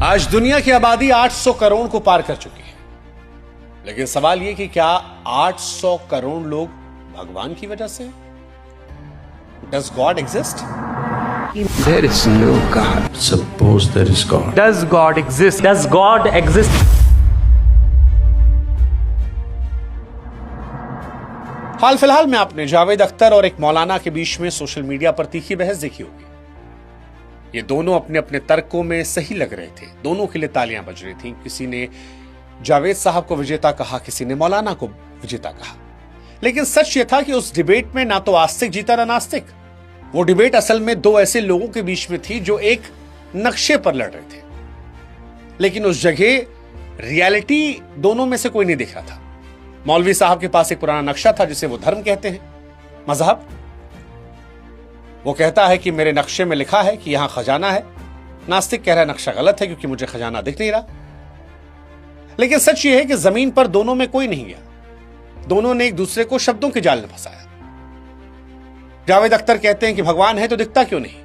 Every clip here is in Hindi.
आज दुनिया की आबादी 800 करोड़ को पार कर चुकी है, लेकिन सवाल यह कि क्या 800 करोड़ लोग भगवान की वजह से? Does God exist? There is no God. Suppose there is God. Does God exist? Does God exist? हाल फिलहाल में आपने जावेद अख्तर और एक मौलाना के बीच में सोशल मीडिया पर तीखी बहस देखी होगी। ये दोनों अपने अपने तर्कों में सही लग रहे थे, दोनों के लिए तालियां बज रही थी। किसी ने जावेद साहब को विजेता कहा, किसी ने मौलाना को विजेता कहा। लेकिन सच ये था कि उस डिबेट में ना तो आस्तिक जीता ना नास्तिक। वो डिबेट असल में दो ऐसे लोगों के बीच में थी जो एक नक्शे पर लड़ रहे थे, लेकिन उस जगह रियलिटी दोनों में से कोई नहीं दिख रहा था। मौलवी साहब के पास एक पुराना नक्शा था जिसे वो धर्म कहते हैं, मजहब। वो कहता है कि मेरे नक्शे में लिखा है कि यहां खजाना है। नास्तिक कह रहा है नक्शा गलत है क्योंकि मुझे खजाना दिख नहीं रहा। लेकिन सच ये है कि जमीन पर दोनों में कोई नहीं गया। दोनों ने एक दूसरे को शब्दों के जाल में फंसाया। जावेद अख्तर कहते हैं कि भगवान है तो दिखता क्यों नहीं।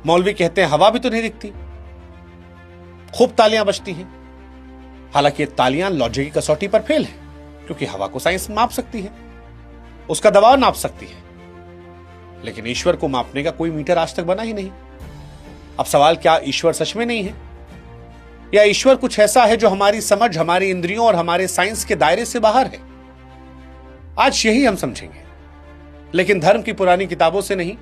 मौलवी कहते हैं हवा भी तो नहीं दिखती। खूब तालियां बजती हैं। हालांकि ये तालियां लॉजिक की कसौटी पर फेल है, क्योंकि हवा को साइंस माप सकती है, उसका दबाव नाप सकती है, लेकिन ईश्वर को मापने का कोई मीटर आज तक बना ही नहीं। अब सवाल, क्या ईश्वर सच में नहीं है, या ईश्वर कुछ ऐसा है जो हमारी समझ, हमारी इंद्रियों और हमारे साइंस के दायरे से बाहर है? आज यही हम समझेंगे, लेकिन धर्म की पुरानी किताबों से नहीं,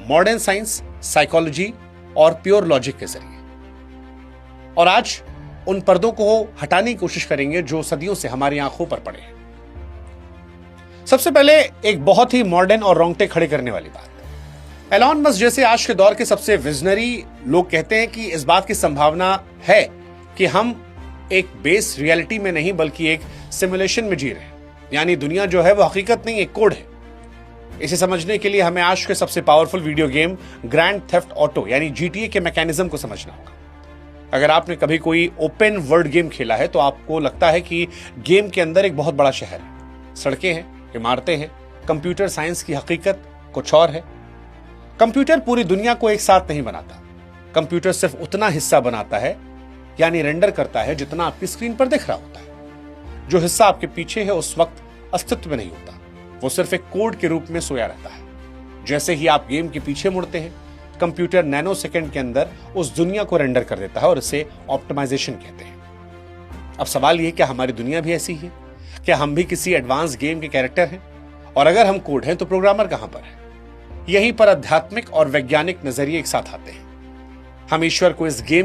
मॉडर्न साइंस, साइकोलॉजी और प्योर लॉजिक के जरिए। और आज उन पर्दों को हटाने की कोशिश करेंगे जो सदियों से हमारी आंखों पर पड़े हैं। सबसे पहले एक बहुत ही मॉडर्न और रोंगटे खड़े करने वाली बात। एलॉन मस्क जैसे आज के दौर के सबसे विजनरी लोग कहते हैं कि इस बात की संभावना है कि हम एक बेस रियलिटी में नहीं बल्कि एक सिमुलेशन में जी रहे हैं, यानी दुनिया जो है वो हकीकत नहीं, एक कोड है। इसे समझने के लिए हमें आज के सबसे powerful video game grand theft auto यानी जीटीए के मैकेनिज्म को समझना होगा। अगर आपने कभी कोई ओपन वर्ल्ड गेम खेला है तो आपको लगता है कि गेम के अंदर एक बहुत बड़ा शहर है, सड़कें हैं, इमारतें हैं। कंप्यूटर साइंस की हकीकत कुछ और है। कंप्यूटर पूरी दुनिया को एक साथ नहीं बनाता। कंप्यूटर सिर्फ उतना हिस्सा बनाता है, यानी रेंडर करता है, जितना आपकी स्क्रीन पर दिख रहा होता है। जो हिस्सा आपके पीछे है उस वक्त अस्तित्व में नहीं होता, वो सिर्फ एक कोड के रूप में सोया रहता है। जैसे ही आप गेम के पीछे मुड़ते हैं, कंप्यूटर नैनो सेकंड के अंदर उस दुनिया को रेंडर कर देता है और इसे ऑप्टिमाइजेशन कहते हैं। अब सवाल यह, क्या हमारी दुनिया भी ऐसी है? क्या हम भी किसी एडवांस गेम के कैरेक्टर हैं? और अगर हम कोड हैं तो प्रोग्रामर कहां पर है? यहीं पर आध्यात्मिक और वैज्ञानिक नजरिए एक साथ आते हैं। हम ईश्वर को इस गेम